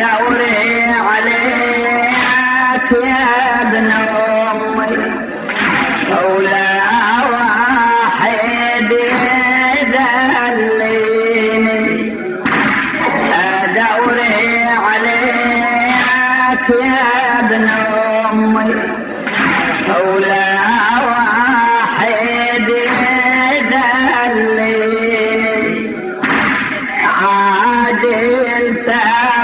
دوري عليك يا ابن أمي ولا واحد يذليني دوري عليك يا ابن أمي ولا واحد يذليني عاد انت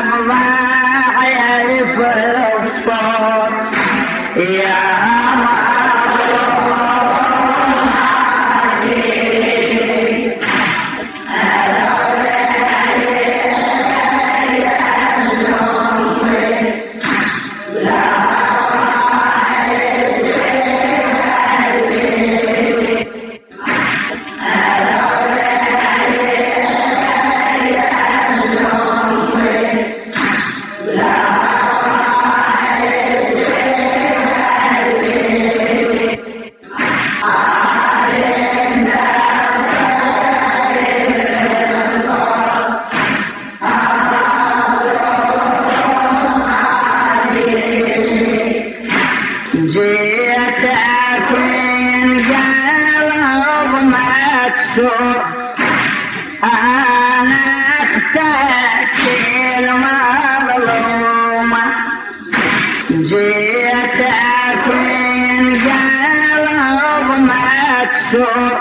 بضاعف الصوت يا جيتك من قلب مكسور أنا اختك المظلومة جيتك من قلب مكسور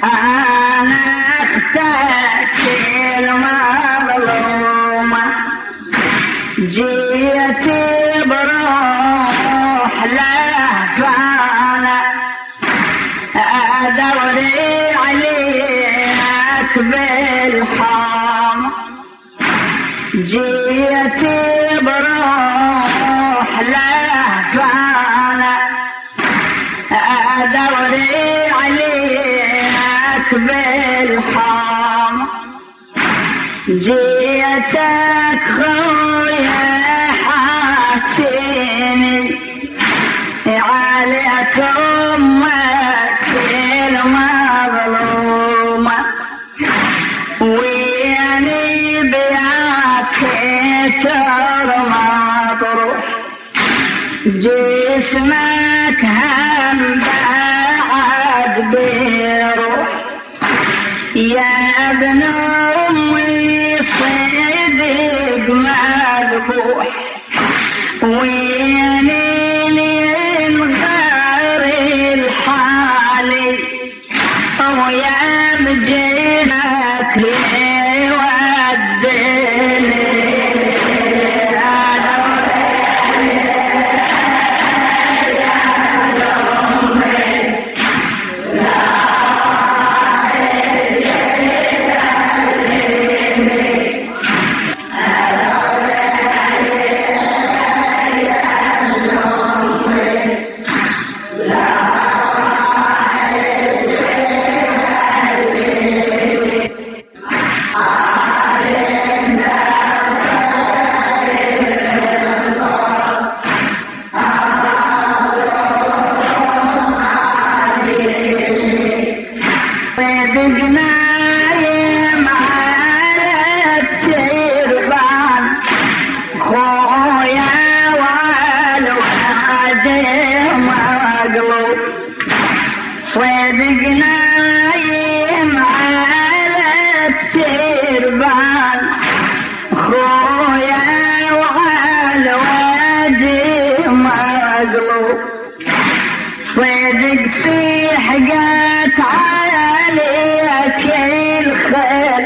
أنا اختك المظلومة جيتي بروح لهفانة أدوري عليك بالحام جيتي بروح لهفانة أدوري عليك بالحام جيتك خويا حاتيني عليك أمك المظلومة وياني بياك ترمطروح جسمك هم بعد بيروح يا ابن أمي صدق مذبوح وياني ويا مجينك يوديني نايم على التربان خويا والوادي مقلوب صدق نايم على التربان خويا والوادي مقلوب صدق في حاجات عليك الخير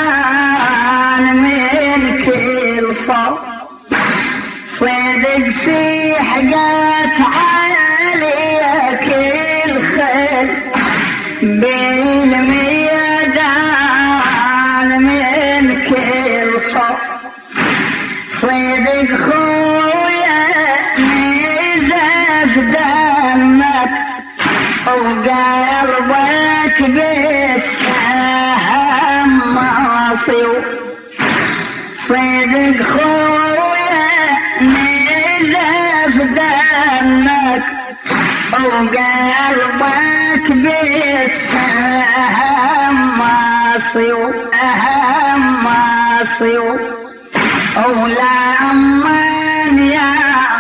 بالميدان من كل صوب صدق في حاجات عليك الخير بالميدان من كل صوب صدق خويا نزف دمك وقلبك بالسهم مصيو صدق خويا نزف دمك وقلبك بالسهم مصيو أولى أمان يا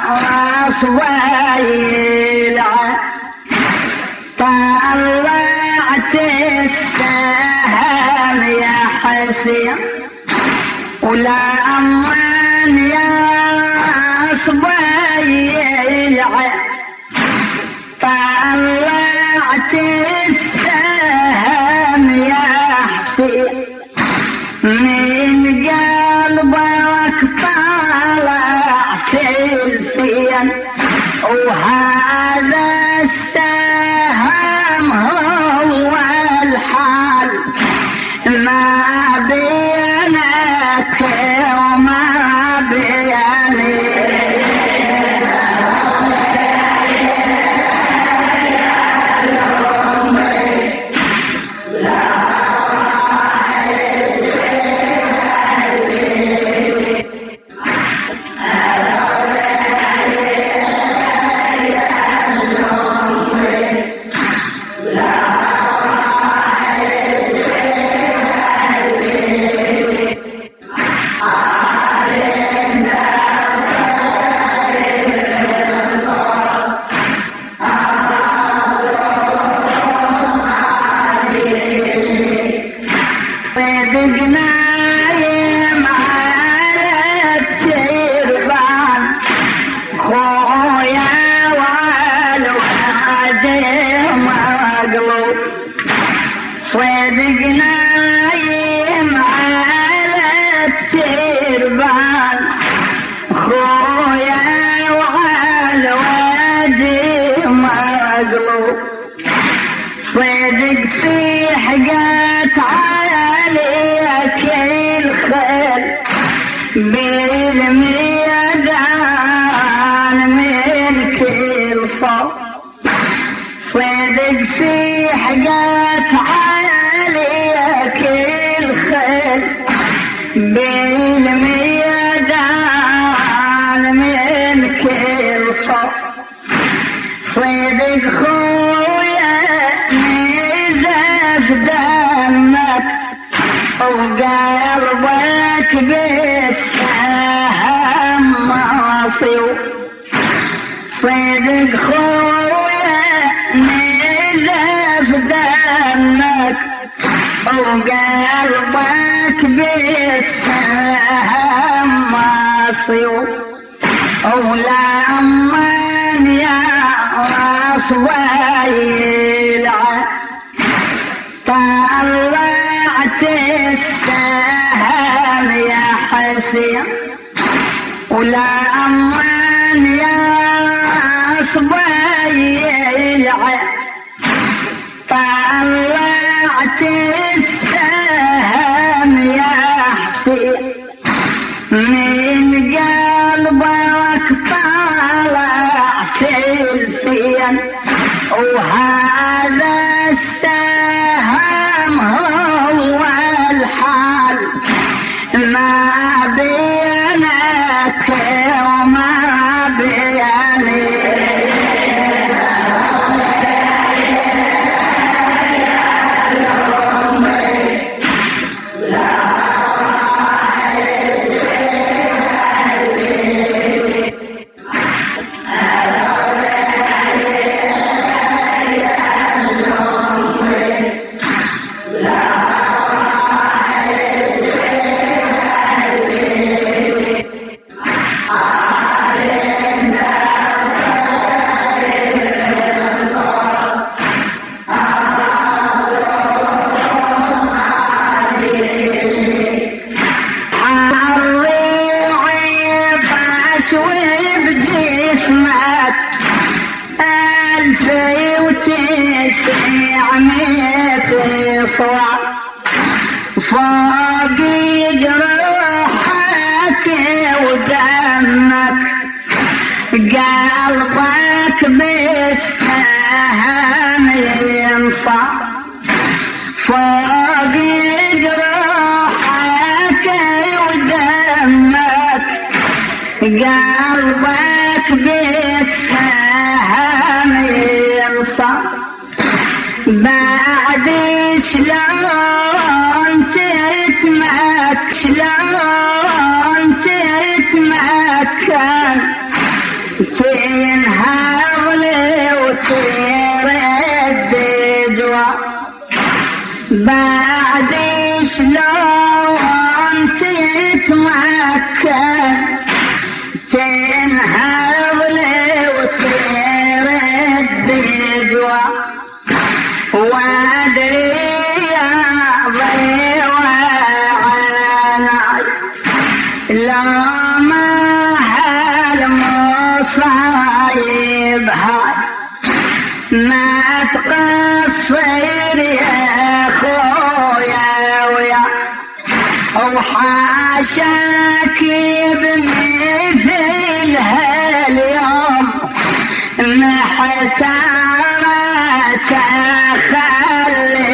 راس ويلع طلعت السهم يا حسين أولى أمان يا راس ويلع طلعت السهم يا حسين من قلبك طلعت الفين وهذا السهم هو الحال ما بينك وما بيني صدق في حاجات عليك الخير بالميدان من كل صوب صدق في حاجات عليك الخير بالميدان من كل صوب صدق خويا نزف دمك وقلبك بالسهم مصيو صدق خويا نزف دمك وقلبك بالسهم مصيو أولى أمان يا راس ويلع طلعت السهم يا حسين أولى أمان يا راس ويلع طلعت السهم يا حسين من قلبك طلعت الفين وهذا السهم هو الحال ما بينك وما بيني فوق جروحك ودمك قلبك بالسهم ينصع فوق جروحك ودمك قلبك بالسهم ينصع بعد شلون شلون تتمكن تنهض لي وتصير الدجوة وادري يا ضيوة عناي لو ما هالمصايب هاي ما تقصر يا خويا ويا وحاشاك بمثل هاليوم محتارة تخليني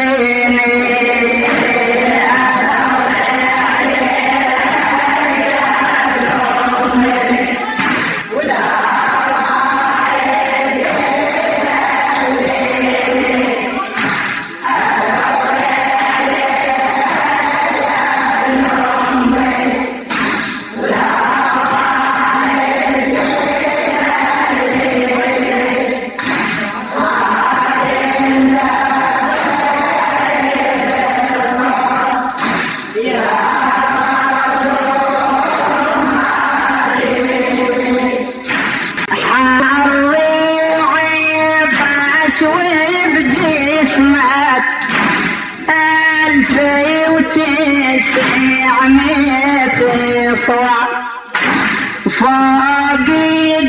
فوق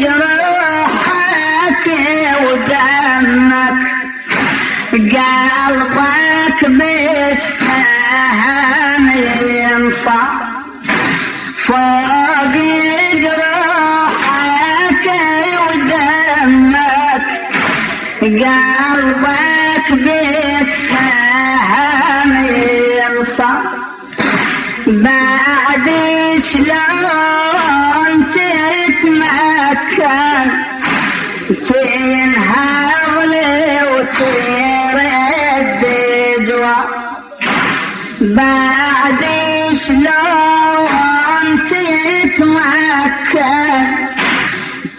جروحك ودمك قلبك بالسهم ينصع فوق جروحك ودمك قلبك بالسهم ينصع بعد شلون تتمكن تنهض لي وتصير الدجوة بعد شلون تتمكن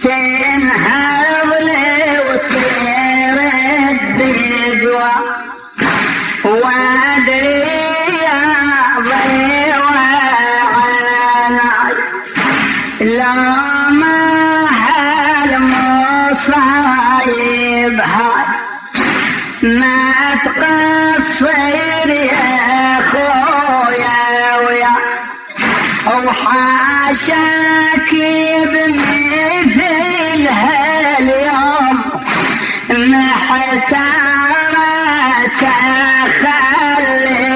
تنهض لي وتصير الدجوة وادري يا ضيوة عناي لو ما هالمصايب هاي ما تقصر يا خويا ويا وحاشاك بمثل هاليوم محتارة تخليني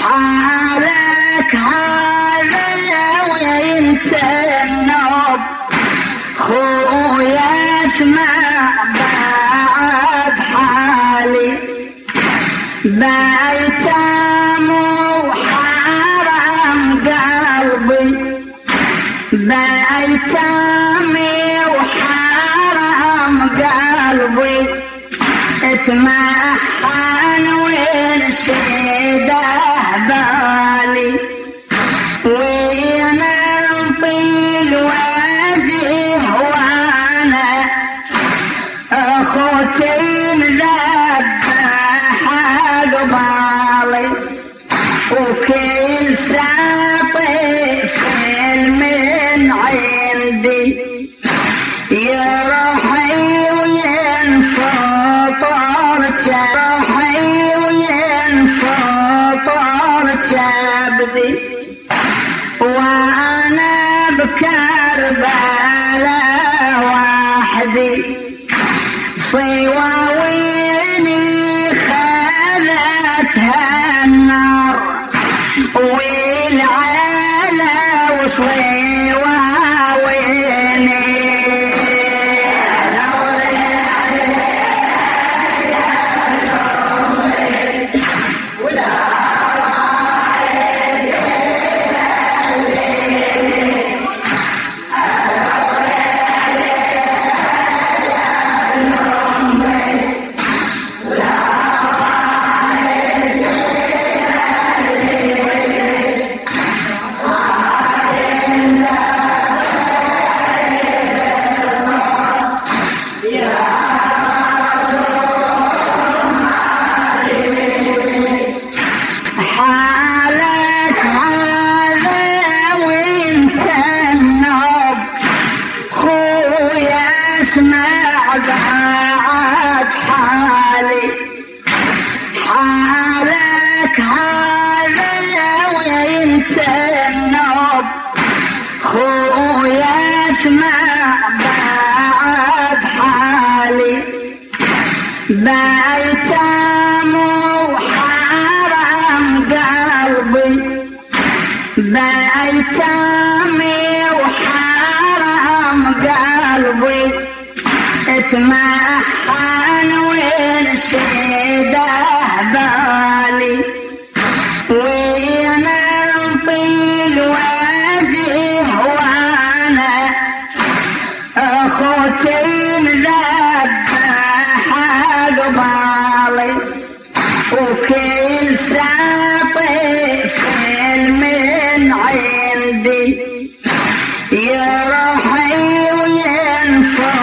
حالك هذا وانت النوب خويا اسمع بعد حالي بايتام وحرام قلبي بايتامي وحرام قلبي اتمحن وانشده بالي وينطي الوجه وانا اخوتي مذبح قبالي وكل ساطي من عندي يروحي وينفطر روحي وينفطر جبدي وانا بكربلاء وحدي صواويني خذتها النار والعلا وصواويني بايتام وحرام قلبي بايتامي وحرام قلبي اتمحن وانشده بالي وينطي الوجه وانا اخوتي قبالي وكل ساطف من عندي يروحي وينفطر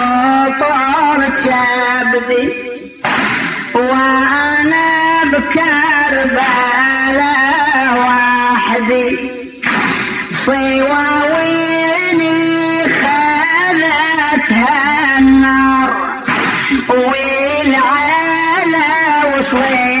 كبدي وانا بكربلاء وحدي صواويني خذتها النار والعلا وصواويني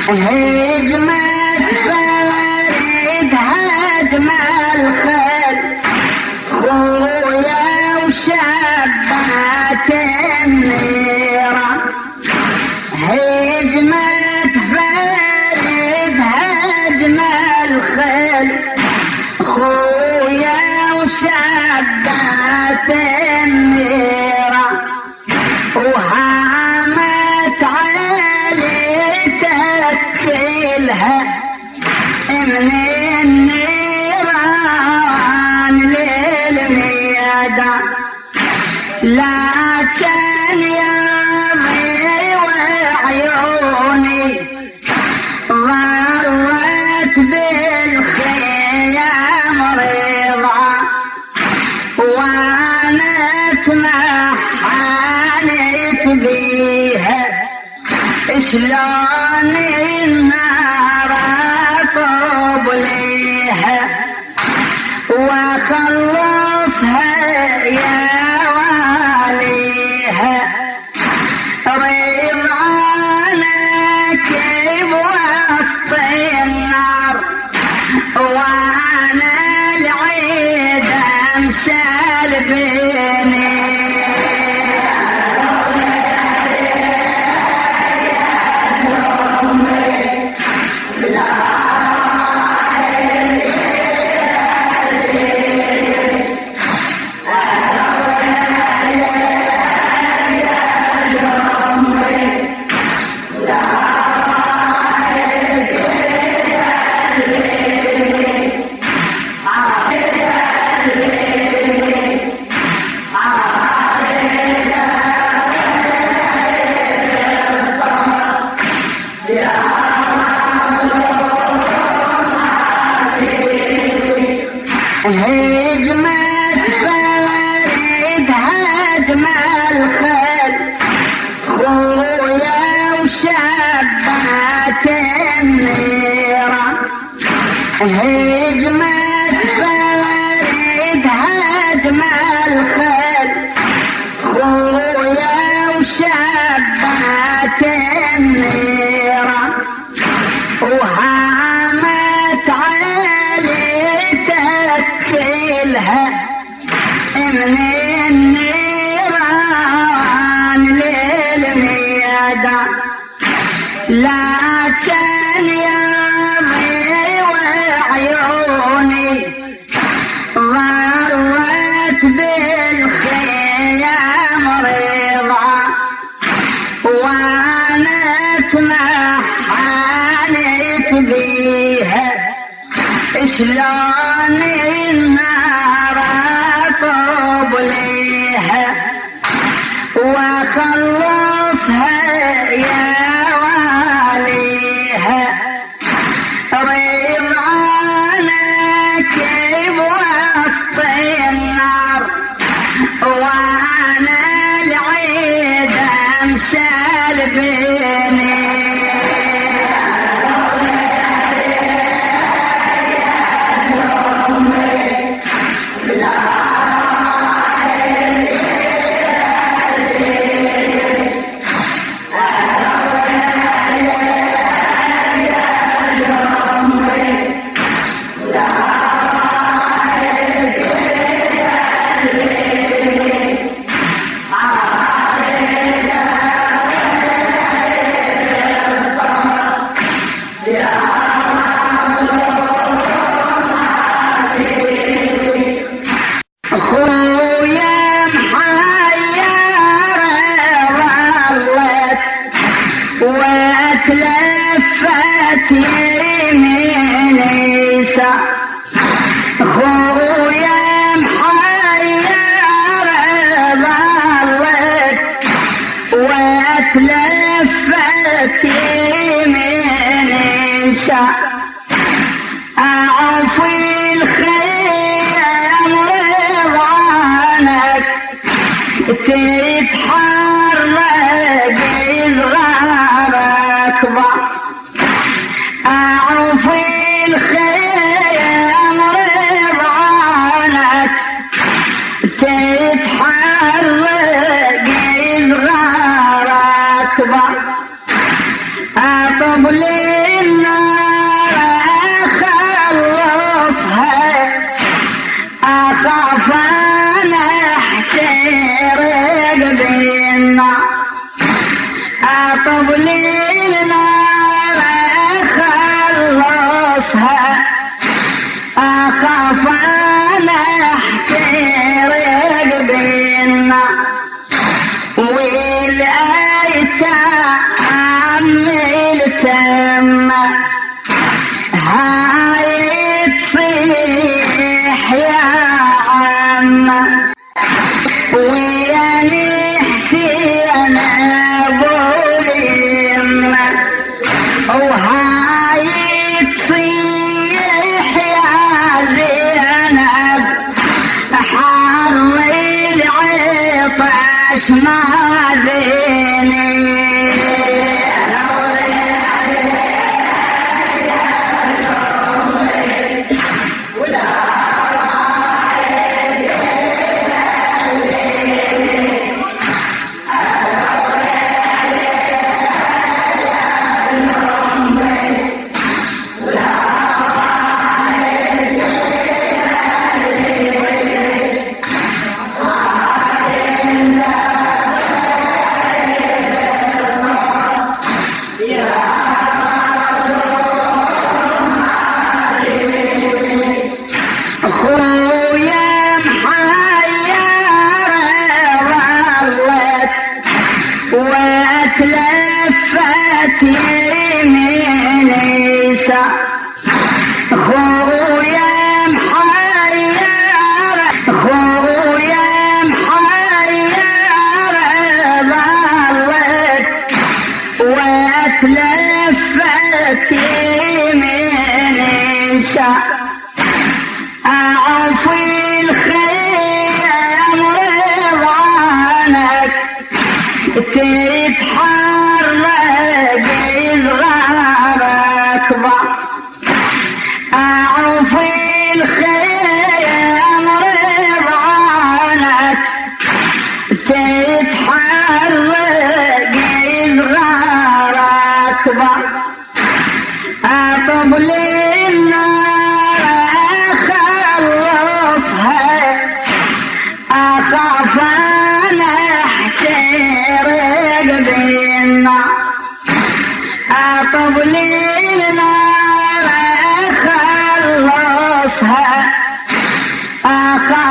هجمت فريد هجم الخيل خويا وشبات النيرة هجمت فريد هجم الخيل خويا وشبات النيرة وهامت كلها من النيران للميادة لكن يا ضي وعيوني ضرت بالخيام رضا وانا اتمحنت بيها شلون النار طوب ليها وخلصها يا واليها رضعانا كيف وسط النار وانا العيد امثال بيني هجمت فريد هجم الخيل خويا وشبت النيران هجمت فريد هجم الخيل خويا وشبت النيران وهامت عيلتك كلها من النيران للميدان لكن يا وعيوني ضرت بالخيام رضا وانا اتمحنت بيها شلون النار طوب ليها وخلصها يا واليها رضانا كيف وسط النار وانا العيد امثال بيني واتلفت يمين يسار خويا محير ظلت واتلفت يمين يسار اعفي الخيام رضوانك تتحرك أعفي الخيام رضوانك تتحرك إصغار أكبر أطب لي النار أخلصها أخاف أنا أحترق بالنار أطب لي أخاف أنا أحترق بالنار والأيتام التم هاي تصيح يا عم ويا نحسي أنا بوليم وهاي تصيح يا زينب حر العطش ما زيني واتلفت يمين يسار خويا محير ظلت واتلفت يمين يسار أعف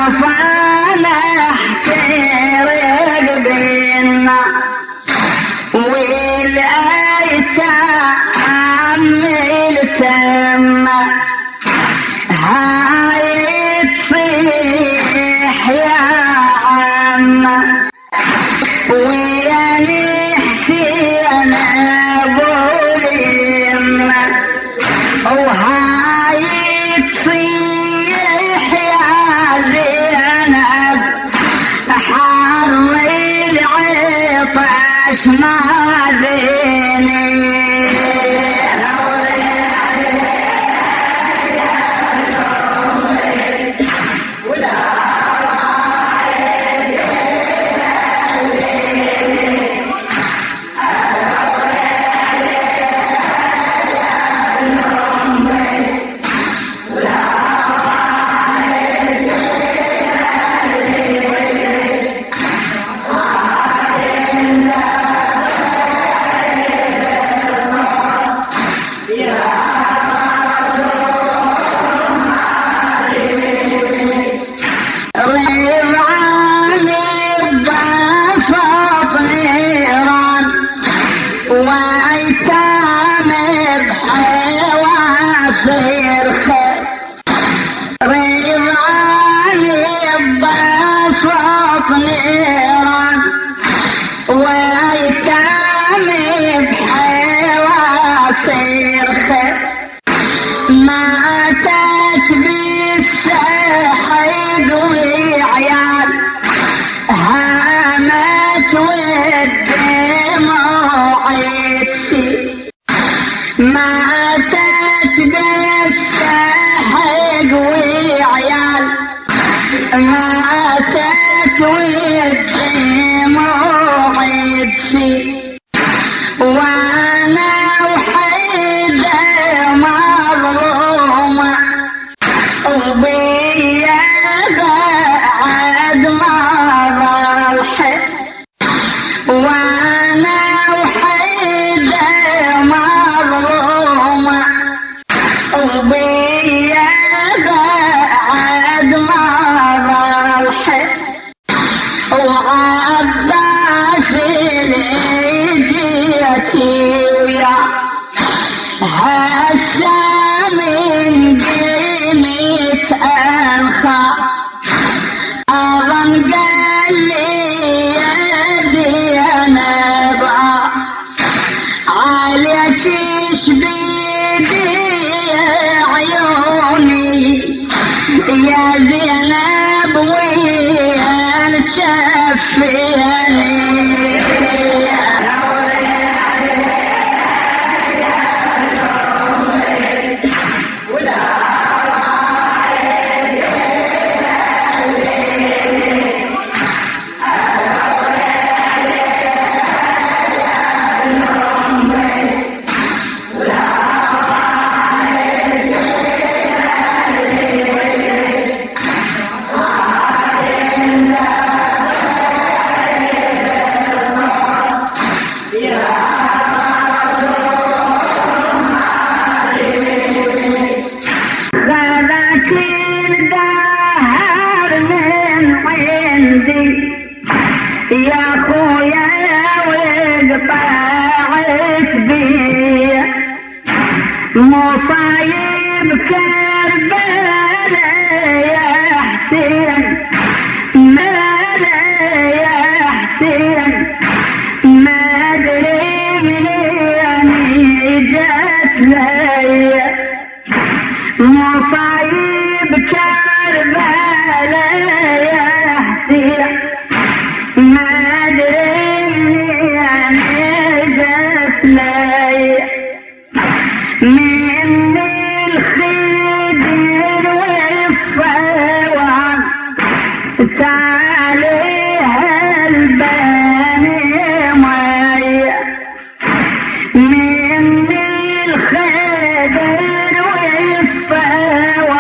طفانا احترق بينا والايتام التم هاي تصيح يا عم ويا حسين ابو اليمه وهاي تصيح يا زينب حر العطش ما ذيني وانا وحيدة مظلومة وبيا بعد ما ضلحت وانا وحيدة مظلومة وبيا بعد ما ضلحت وعباس الإجيتي ويا هسا من قيمة أنخى أظن قال لي يا زينب عليك بيدي عيوني يا زينب وين تشفيني يا خويا وقطعت بي مصايب كربلاء يا حسين مالا يا حسين ما ادري منين جات لي مصايب كربلاء يا حسين ما ادري منين جات لي من الخدر والفوان تعاليها الباني مية من الخدر والفوان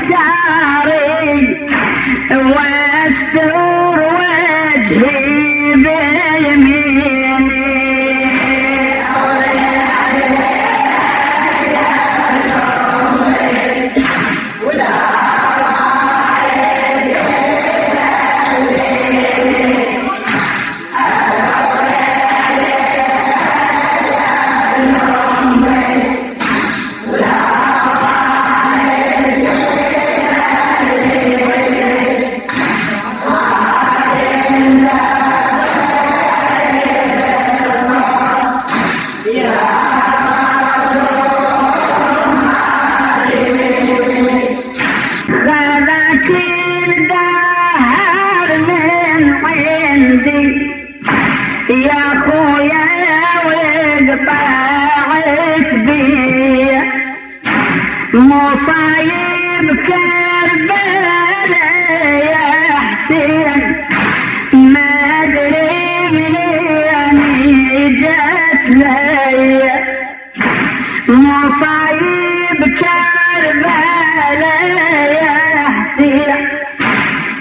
يساري واستر وجهي بيميني يا خويا وقطعت بي مصايب كربلاء يا حسين ما ادري منين جات لي مصايب كربلاء يا حسين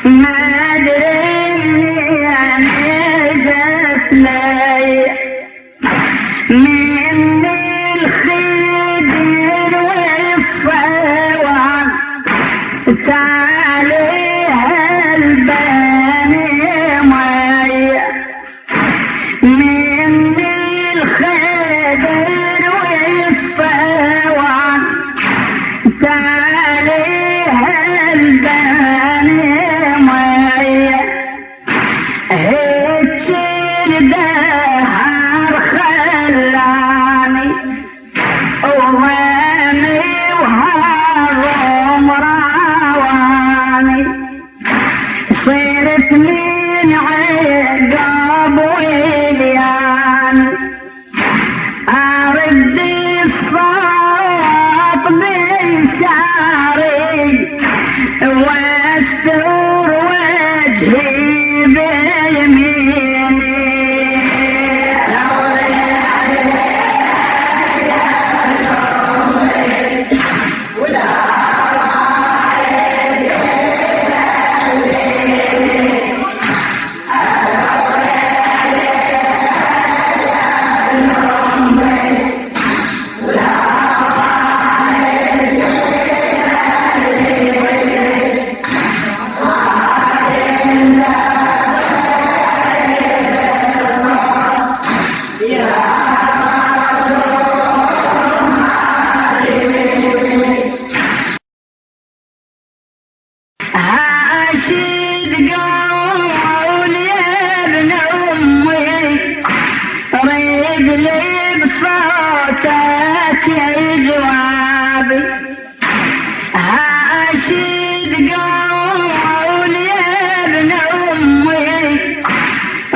ما ادري منين جات لي من الخدر والفوان تعاليها الباني مي من الخدر والفوان تعاليها الباني مي هيك الدهر خلاني وراني وهرم راواني صرت من عقاب ويليان أرد الصوت بيساري واستر وجهي بيميني عاشد قول يا ابن امي ريد لي بصوتك يا جوابي عاشد قول يا ابن امي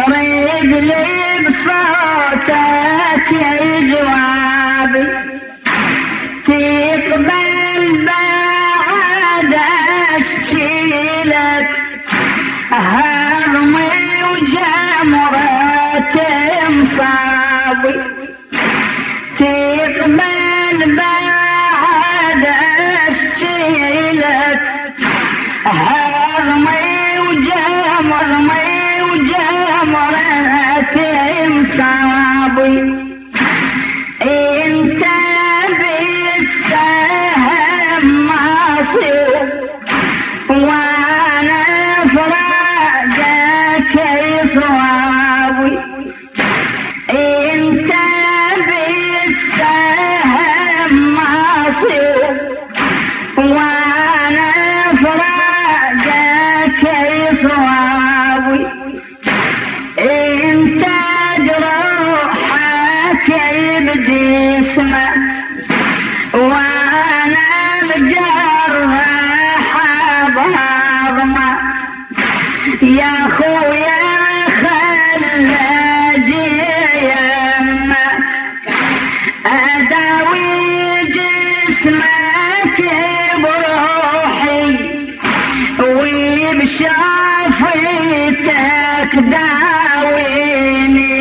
ريد لي بصوتك يا جوابي تقبل بعد اشكيلك هرمي وجمرة مصابي تقبل بعد اشكيلك هرمي وجمرة مصابي انت بالسهم مصير وانا فراقك يصوابي انت بالسهم مصير وانا فراقك يصوابي انت جروحك بجسمك وانا مجرح بعظمه يا خويا خلاجي يمك اداوي جسمك بروحي وبشافيتك داويني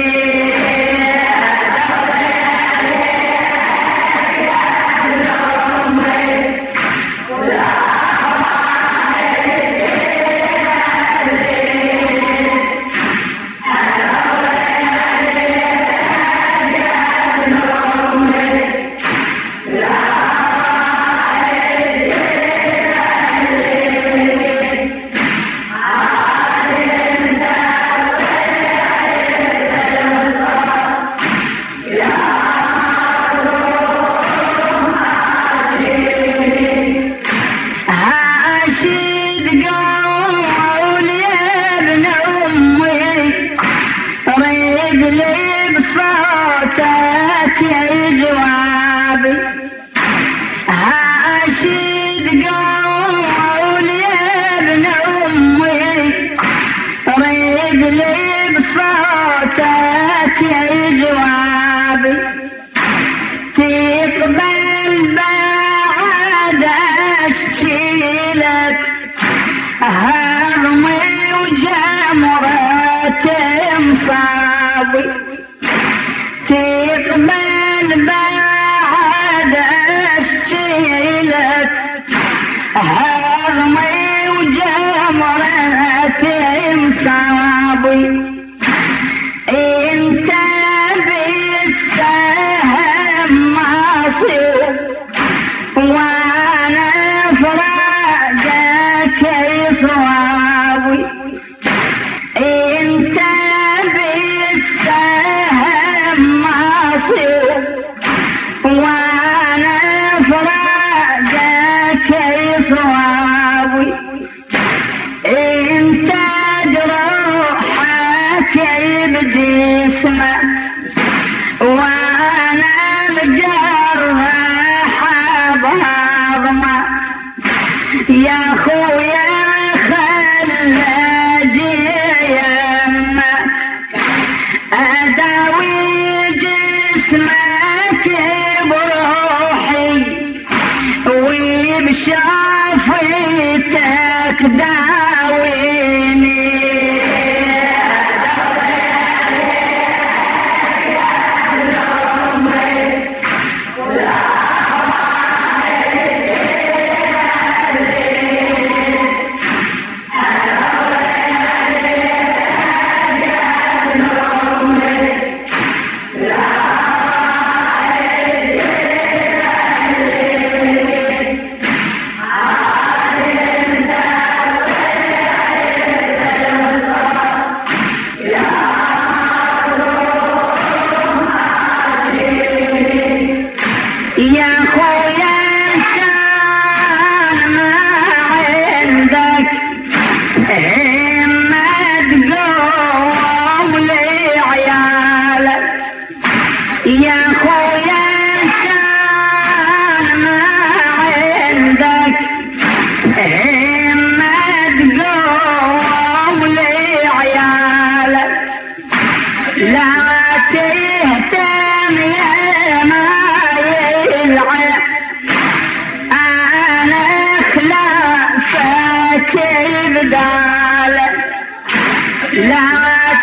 تقول يا ابن امي ريد لي بصوتك جوابي تقبل بعد اشكيلك هرمي وجمرة مصابي تقبل بعد اشكيلك هرمي وجمرة مصابي انت بالسهم مصير وانا فراقك يصوابي انت بالسهم مصير وانا فراقك يصوابي انت جروحك بجسمك وانا مجرح بعظمه يا خويا خلجي يمك اداوي جسمك بروحي وبشافيتك داويني يا خويا كان ما عندك همة تقوم لعيالك يا خويا كان ما عندك همة تقوم لعيالك لا تهتم يا ما أنا خلافك بدالك لا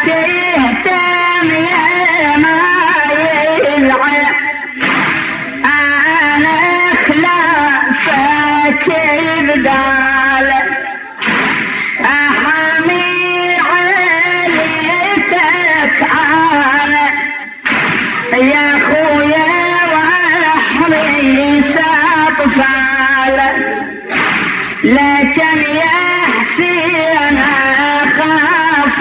تهتم يا ما يلعب أنا خلافك بدالك أحمي عليتك أنا يا خويا وحري ساطفالك لكن يا حسين اخاف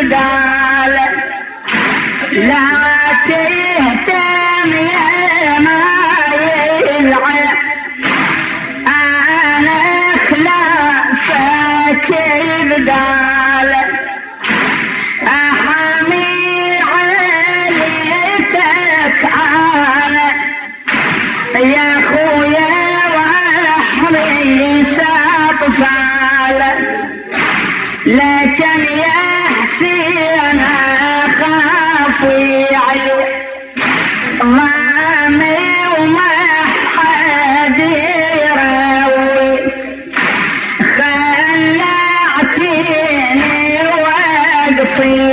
بدال لا تهتم يا ما يلعب انا خلافك بدال احمي عليتك انا يا خويا واحمي ساطفال لكن يا حسين اخاف عليك ضامي وما حد يراوي خلعتني واقفي